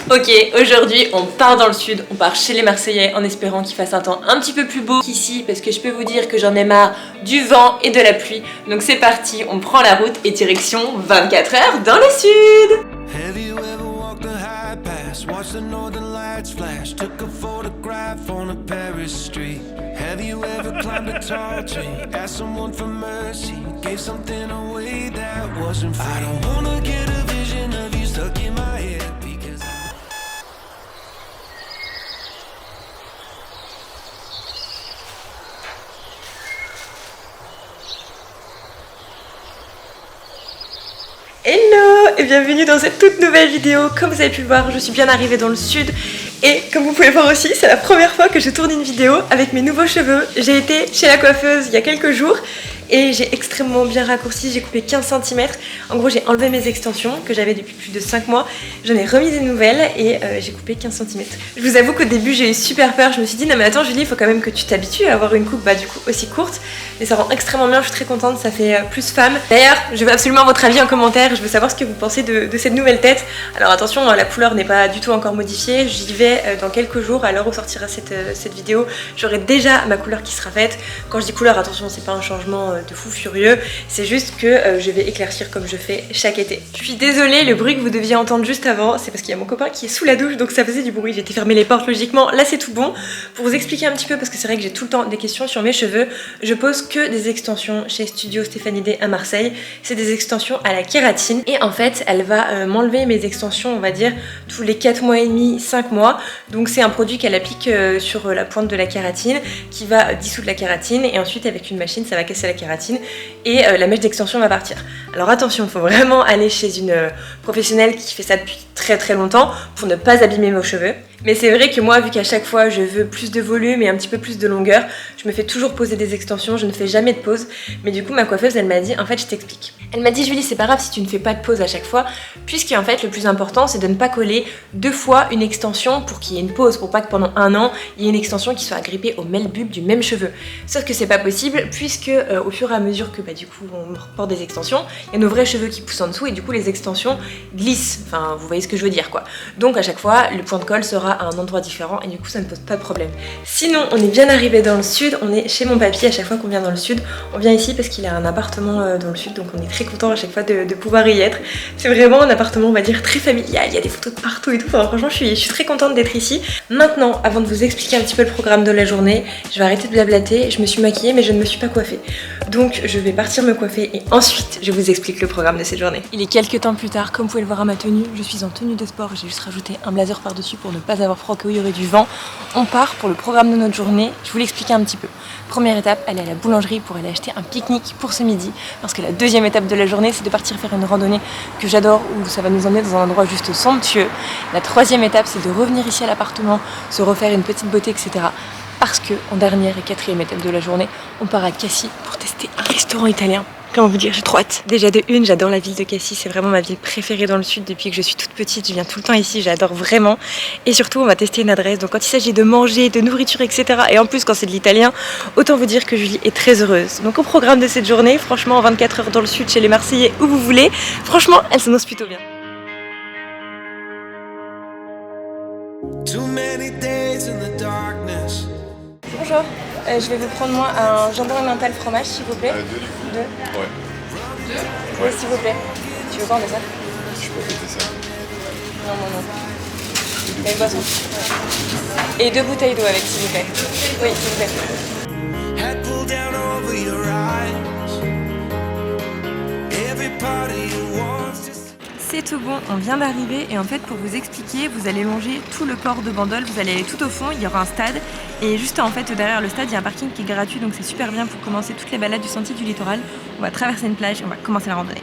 Ok, aujourd'hui on part dans le sud, on part chez les Marseillais en espérant qu'il fasse un temps un petit peu plus beau qu'ici parce que je peux vous dire que j'en ai marre du vent et de la pluie. Donc c'est parti, on prend la route et direction 24 heures dans le sud. Watch the northern lights flash, took a photograph on a Paris street. Have you ever climbed a tall tree, asked someone for mercy, gave something away that wasn't free. I don't wanna get a vision of you stuck in my head because Hello et bienvenue dans cette toute nouvelle vidéo. Comme vous avez pu le voir, je suis bien arrivée dans le sud et comme vous pouvez voir aussi, c'est la première fois que je tourne une vidéo avec mes nouveaux cheveux. J'ai été chez la coiffeuse il y a quelques jours et j'ai extrêmement bien raccourci, j'ai coupé 15 cm. En gros, j'ai enlevé mes extensions que j'avais depuis plus de 5 mois. J'en ai remis des nouvelles et j'ai coupé 15 cm. Je vous avoue qu'au début, j'ai eu super peur. Je me suis dit, non mais attends Julie, il faut quand même que tu t'habitues à avoir une coupe du coup aussi courte. Et ça rend extrêmement bien, je suis très contente, ça fait plus femme. D'ailleurs, je veux absolument votre avis en commentaire. Je veux savoir ce que vous pensez de cette nouvelle tête. Alors attention, la couleur n'est pas du tout encore modifiée. J'y vais dans quelques jours. À l'heure où sortira cette vidéo, j'aurai déjà ma couleur qui sera faite. Quand je dis couleur, attention, c'est pas un changement de fou furieux, c'est juste que je vais éclaircir comme je fais chaque été. Je suis désolée, le bruit que vous deviez entendre juste avant, c'est parce qu'il y a mon copain qui est sous la douche, donc ça faisait du bruit. J'ai été fermer les portes logiquement, là c'est tout bon. Pour vous expliquer un petit peu, parce que c'est vrai que j'ai tout le temps des questions sur mes cheveux, je pose que des extensions chez Studio Stéphanie D à Marseille. C'est des extensions à la kératine et en fait elle va m'enlever mes extensions, on va dire tous les 4 mois et demi, 5 mois. Donc c'est un produit qu'elle applique sur la pointe de la kératine qui va dissoudre la kératine et ensuite avec une machine ça va casser la kératine et la mèche d'extension va partir. Alors attention, il faut vraiment aller chez une professionnelle qui fait ça depuis très très longtemps pour ne pas abîmer vos cheveux. Mais c'est vrai que moi, vu qu'à chaque fois je veux plus de volume et un petit peu plus de longueur, je me fais toujours poser des extensions, je ne fais jamais de pause. Mais du coup ma coiffeuse elle m'a dit, en fait je t'explique. Elle m'a dit Julie, c'est pas grave si tu ne fais pas de pause à chaque fois, puisqu'en fait le plus important c'est de ne pas coller 2 fois une extension pour qu'il y ait une pause, pour pas que pendant un an il y ait une extension qui soit agrippée au même bulbe du même cheveu. Sauf que c'est pas possible puisque au fur et à mesure que du coup on porte des extensions, il y a nos vrais cheveux qui poussent en dessous et du coup les extensions glissent, enfin vous voyez ce que je veux dire quoi. Donc à chaque fois le point de colle sera à un endroit différent et du coup ça ne pose pas de problème. Sinon on est bien arrivé dans le sud, on est chez mon papy. À chaque fois qu'on vient dans le sud, on vient ici parce qu'il a un appartement dans le sud, donc on est très content à chaque fois de pouvoir y être. C'est vraiment un appartement on va dire très familial, il y a des photos de partout et tout, enfin, franchement je suis très contente d'être ici. Maintenant avant de vous expliquer un petit peu le programme de la journée, je vais arrêter de blablater, je me suis maquillée mais je ne me suis pas coiffée. Donc je vais partir me coiffer et ensuite je vous explique le programme de cette journée. Il est quelques temps plus tard, comme vous pouvez le voir à ma tenue, je suis en tenue de sport, j'ai juste rajouté un blazer par dessus pour ne pas avoir froid qu'il y aurait du vent. On part pour le programme de notre journée, je vous l'explique un petit peu. Première étape, aller à la boulangerie pour aller acheter un pique-nique pour ce midi, parce que la deuxième étape de la journée c'est de partir faire une randonnée que j'adore où ça va nous emmener dans un endroit juste somptueux. La troisième étape c'est de revenir ici à l'appartement, se refaire une petite beauté etc. Parce que en dernière et quatrième étape de la journée, on part à Cassis pour tester un restaurant italien. Comment vous dire, j'ai trop hâte. Déjà de une, j'adore la ville de Cassis, c'est vraiment ma ville préférée dans le sud depuis que je suis toute petite, je viens tout le temps ici, j'adore vraiment. Et surtout, on va tester une adresse, donc quand il s'agit de manger, de nourriture, etc. Et en plus, quand c'est de l'italien, autant vous dire que Julie est très heureuse. Donc au programme de cette journée, franchement, 24 heures dans le sud, chez les Marseillais, où vous voulez, franchement, elle s'annonce plutôt bien. Bonjour, je vais vous prendre moi un jambon emmental fromage s'il vous plaît. Deux. Ouais. Deux ouais. S'il vous plaît. Tu veux quoi, on met ça? Je peux goûter ça. Non. Et une boisson. Ouais. Et 2 bouteilles d'eau avec s'il vous plaît. Oui, s'il vous plaît. C'est tout bon, on vient d'arriver et en fait pour vous expliquer, vous allez longer tout le port de Bandol, vous allez aller tout au fond, il y aura un stade et juste en fait derrière le stade il y a un parking qui est gratuit donc c'est super bien pour commencer toutes les balades du sentier du littoral. On va traverser une plage et on va commencer la randonnée.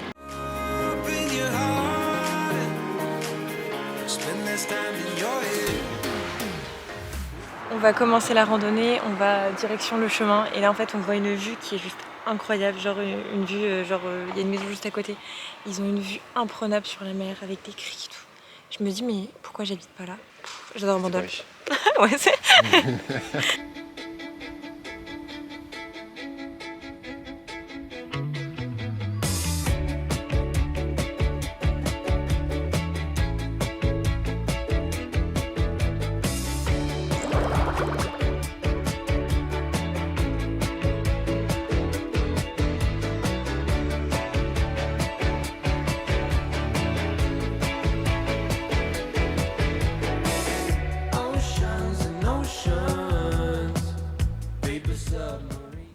On va commencer la randonnée, on va direction le chemin et là en fait on voit une vue qui est juste incroyable, genre une vue, il y a une maison juste à côté, ils ont une vue imprenable sur la mer avec des criques et tout. Je me dis mais pourquoi j'habite pas là? J'adore Bandol. Ouais c'est...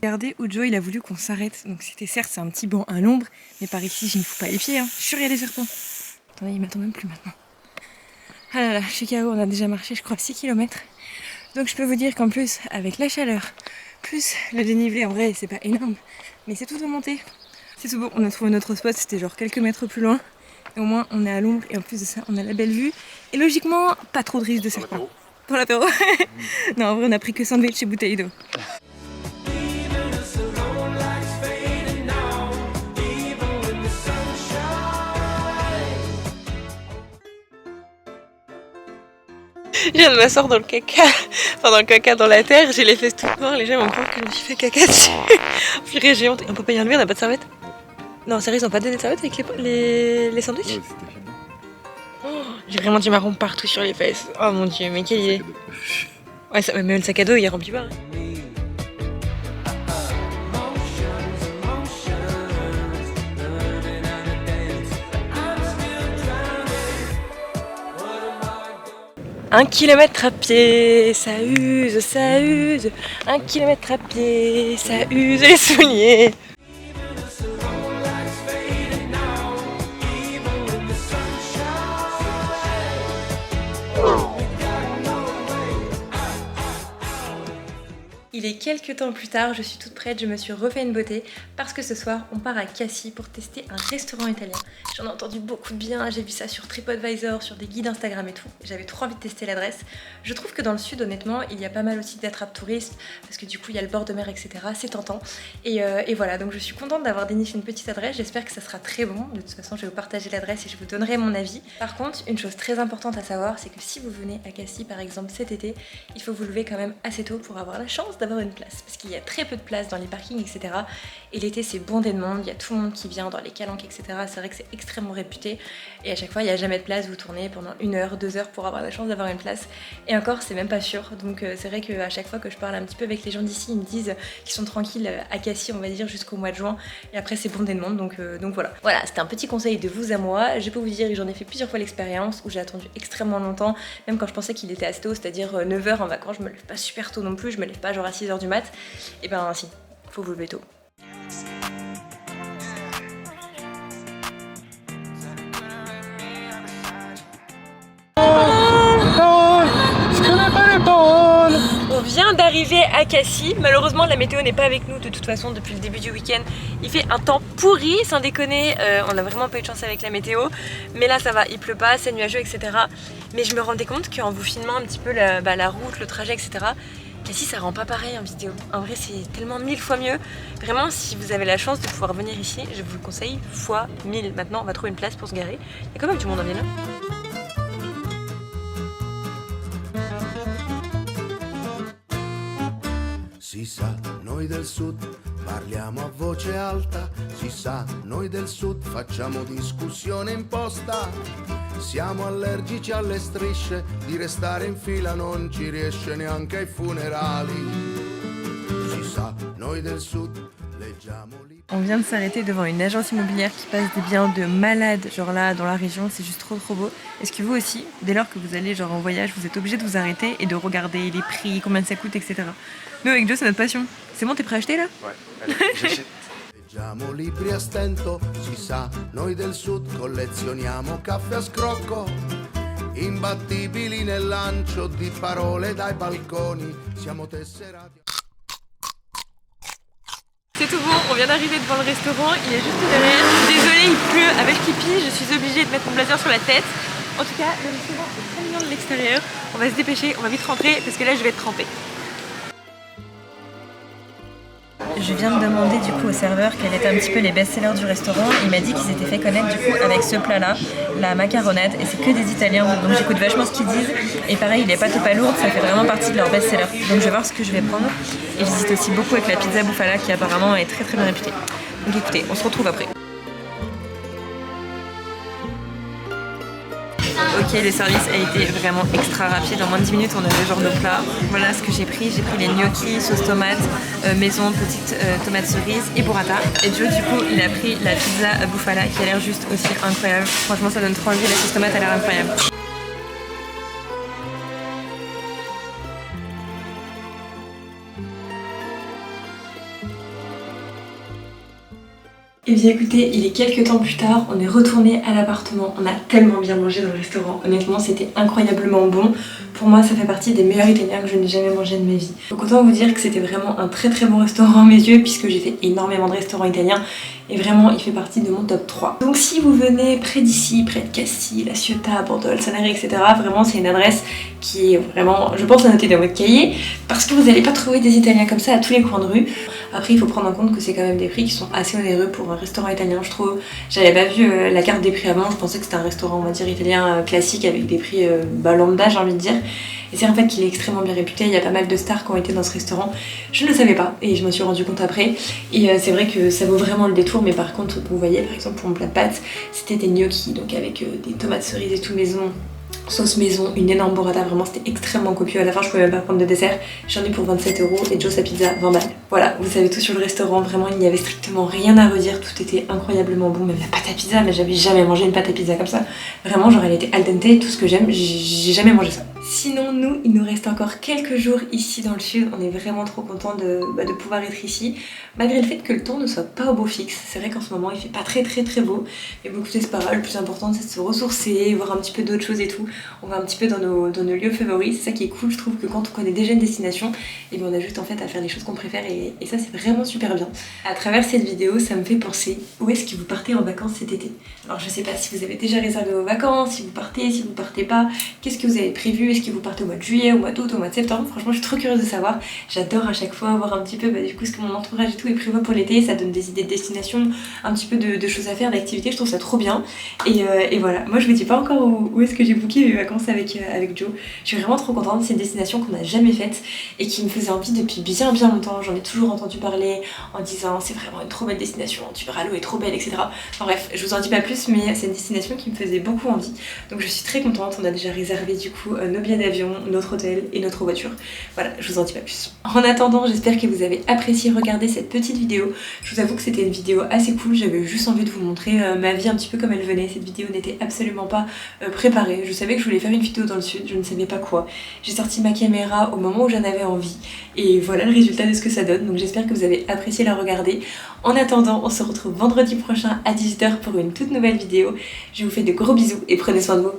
regardé où Joe il a voulu qu'on s'arrête. Donc c'était certes c'est un petit banc à l'ombre, mais par ici je n'y fous pas les pieds. Hein. Je suis sûre il y a des serpents. Attendez, il m'attend même plus maintenant. Ah là là, je suis KO, on a déjà marché je crois 6 km. Donc je peux vous dire qu'en plus avec la chaleur, plus le dénivelé en vrai c'est pas énorme, mais c'est tout remonté. C'est tout bon, on a trouvé notre spot, c'était genre quelques mètres plus loin. Et au moins on est à l'ombre et en plus de ça on a la belle vue. Et logiquement pas trop de risque de serpent. Pour l'apéro. Non en vrai on a pris que sandwich et bouteille d'eau. Je viens de m'asseoir dans le caca, enfin dans le caca dans la terre, j'ai les fesses toutes noires, les gens vont croire que je me suis fait caca dessus. Purée géante, et on peut pas y enlever, on n'a pas de serviette. Non sérieux, ils ont pas donné de serviette avec les sandwichs? Ouais, oh, j'ai vraiment du marron partout sur les fesses. Oh mon dieu, mais quelle idée. Ouais, ça, même le sac à dos il est rempli pas. Hein. Un kilomètre à pied, ça use, ça use. 1 kilomètre à pied, ça use les souliers. Il est quelques temps plus tard, je suis toute prête, je me suis refait une beauté parce que ce soir on part à Cassis pour tester un restaurant italien. J'en ai entendu beaucoup de bien, j'ai vu ça sur TripAdvisor, sur des guides Instagram et tout. J'avais trop envie de tester l'adresse. Je trouve que dans le sud honnêtement il y a pas mal aussi d'attrapes touristes parce que du coup il y a le bord de mer etc. C'est tentant. Et voilà, donc je suis contente d'avoir déniché une petite adresse, j'espère que ça sera très bon. De toute façon je vais vous partager l'adresse et je vous donnerai mon avis. Par contre une chose très importante à savoir c'est que si vous venez à Cassis par exemple cet été, il faut vous lever quand même assez tôt pour avoir la chance d'avoir une place parce qu'il y a très peu de places dans les parkings etc. Et l'été c'est bondé de monde, il y a tout le monde qui vient dans les calanques etc. C'est vrai que c'est extrêmement réputé et à chaque fois il n'y a jamais de place, vous tournez pendant 1 heure, 2 heures pour avoir la chance d'avoir une place et encore c'est même pas sûr. Donc c'est vrai qu'à chaque fois que je parle un petit peu avec les gens d'ici ils me disent qu'ils sont tranquilles à Cassis on va dire jusqu'au mois de juin et après c'est bondé de monde donc voilà. Voilà, c'était un petit conseil de vous à moi. Je peux vous dire que j'en ai fait plusieurs fois l'expérience où j'ai attendu extrêmement longtemps, même quand je pensais qu'il était assez tôt, c'est-à-dire 9h en vacances, je me lève pas super tôt non plus, je me lève pas genre à 6h du mat. Et ben si, faut vous lever tôt. On vient d'arriver à Cassis, malheureusement la météo n'est pas avec nous de toute façon depuis le début du week-end. Il fait un temps pourri, sans déconner, on a vraiment pas eu de chance avec la météo. Mais là ça va, il pleut pas, c'est nuageux etc. Mais je me rendais compte qu'en vous filmant un petit peu la route, le trajet etc. Cassis ça rend pas pareil en vidéo. En vrai c'est tellement 1000 fois mieux. Vraiment si vous avez la chance de pouvoir venir ici, je vous le conseille fois 1000. Maintenant on va trouver une place pour se garer. Il y a quand même du monde en ville. Si sa, noi del sud parliamo a voce alta, si sa, noi del sud facciamo discussione imposta. Siamo allergici alle strisce, di restare in fila non ci riesce neanche ai funerali. Si sa, noi del sud leggiamo lì. On vient de s'arrêter devant une agence immobilière qui passe des biens de malades, genre là dans la région, c'est juste trop beau. Est-ce que vous aussi, dès lors que vous allez genre en voyage, vous êtes obligé de vous arrêter et de regarder les prix, combien ça coûte, etc. Nous avec Joe c'est notre passion. C'est bon, t'es prêt à acheter là? Ouais, allez, j'achète. Leggiamo libri a stento, si sa, noi del sud collezioniamo caffè a scrocco, imbattibili nel lancio di parole dai balconi, siamo tesserati. C'est tout bon, on vient d'arriver devant le restaurant, il est juste derrière. Désolée, il pleut avec pipi, je suis obligée de mettre mon blazer sur la tête. En tout cas, le restaurant est très mignon de l'extérieur. On va se dépêcher, on va vite rentrer parce que là je vais être trempée. Je viens de demander du coup au serveur quels étaient un petit peu les best-sellers du restaurant. Il m'a dit qu'ils s'étaient fait connaître du coup avec ce plat-là, la macaronade, et c'est que des Italiens, donc j'écoute vachement ce qu'ils disent. Et pareil, les pâtes aux palourdes, ça fait vraiment partie de leur best-seller. Donc je vais voir ce que je vais prendre. Et j'hésite aussi beaucoup avec la pizza bufala qui apparemment est très bien réputée. Donc écoutez, on se retrouve après. Ok, le service a été vraiment extra rapide. En moins de 10 minutes, on avait genre nos plats. Voilà ce que j'ai pris. J'ai pris les gnocchis, sauce tomate, maison, petite tomate cerise et burrata. Et Joe, du coup, il a pris la pizza bufala qui a l'air juste aussi incroyable. Franchement, ça donne trop envie. La sauce tomate a l'air incroyable. Et bien écoutez, il est quelques temps plus tard, on est retourné à l'appartement, on a tellement bien mangé dans le restaurant, honnêtement c'était incroyablement bon. Pour moi ça fait partie des meilleurs italiens que je n'ai jamais mangé de ma vie. Donc autant vous dire que c'était vraiment un très bon restaurant à mes yeux puisque j'ai fait énormément de restaurants italiens et vraiment il fait partie de mon top 3. Donc si vous venez près d'ici, près de Castille, La Ciotat, Bordeaux, Sanary, etc. vraiment c'est une adresse qui est vraiment, je pense, à noter dans votre cahier parce que vous n'allez pas trouver des italiens comme ça à tous les coins de rue. Après il faut prendre en compte que c'est quand même des prix qui sont assez onéreux pour un restaurant italien je trouve. J'avais pas vu la carte des prix avant, je pensais que c'était un restaurant on va dire italien classique avec des prix lambda j'ai envie de dire. Et c'est en fait qu'il est extrêmement bien réputé, il y a pas mal de stars qui ont été dans ce restaurant. Je ne le savais pas et je m'en suis rendu compte après. Et c'est vrai que ça vaut vraiment le détour, mais par contre vous voyez par exemple pour mon plat de pâtes, c'était des gnocchis donc avec des tomates cerises et tout maison. Sauce maison, une énorme burrata, vraiment c'était extrêmement copieux. À la fin je pouvais même pas prendre de dessert, j'en ai pour 27 € et Joe sa pizza 20 balles. Voilà, vous savez tout sur le restaurant, vraiment il n'y avait strictement rien à redire, tout était incroyablement bon, même la pâte à pizza, mais j'avais jamais mangé une pâte à pizza comme ça. Vraiment genre elle était al dente, tout ce que j'aime, j'ai jamais mangé ça. Sinon nous, il nous reste encore quelques jours ici dans le sud, on est vraiment trop contents de pouvoir être ici, malgré le fait que le temps ne soit pas au beau fixe. C'est vrai qu'en ce moment il fait pas très beau, mais beaucoup c'est pas grave, le plus important c'est de se ressourcer, voir un petit peu d'autres choses et tout. On va un petit peu dans nos lieux favoris, c'est ça qui est cool, je trouve que quand on connaît déjà une destination, et bien on a juste en fait à faire les choses qu'on préfère et ça c'est vraiment super bien. À travers cette vidéo, ça me fait penser où est-ce que vous partez en vacances cet été. Alors je sais pas si vous avez déjà réservé vos vacances, si vous partez pas, qu'est-ce que vous avez prévu, est-ce que vous partez au mois de juillet, au mois d'août, au mois de septembre. Franchement je suis trop curieuse de savoir, j'adore à chaque fois voir un petit peu du coup ce que mon entourage et tout est prévu pour l'été, ça donne des idées de destination, un petit peu de choses à faire, d'activités, je trouve ça trop bien. Et voilà, moi je vous dis pas encore où est-ce que j'ai booké mes vacances avec Joe. Je suis vraiment trop contente, c'est une destination qu'on n'a jamais faite et qui me faisait envie depuis bien longtemps. J'en ai toujours entendu parler en disant c'est vraiment une trop belle destination, tu verras l'eau est trop belle, etc. Enfin bref, je vous en dis pas plus, mais c'est une destination qui me faisait beaucoup envie. Donc je suis très contente, on a déjà réservé du coup nos billets d'avion, notre hôtel et notre voiture. Voilà, je vous en dis pas plus. En attendant, j'espère que vous avez apprécié regarder cette petite vidéo. Je vous avoue que c'était une vidéo assez cool, j'avais juste envie de vous montrer ma vie un petit peu comme elle venait. Cette vidéo n'était absolument pas préparée. Je savais que je voulais faire une vidéo dans le sud, je ne savais pas quoi. J'ai sorti ma caméra au moment où j'en avais envie et voilà le résultat de ce que ça donne. Donc j'espère que vous avez apprécié la regarder. En attendant, on se retrouve vendredi prochain à 18 h pour une toute nouvelle vidéo. Je vous fais de gros bisous et prenez soin de vous.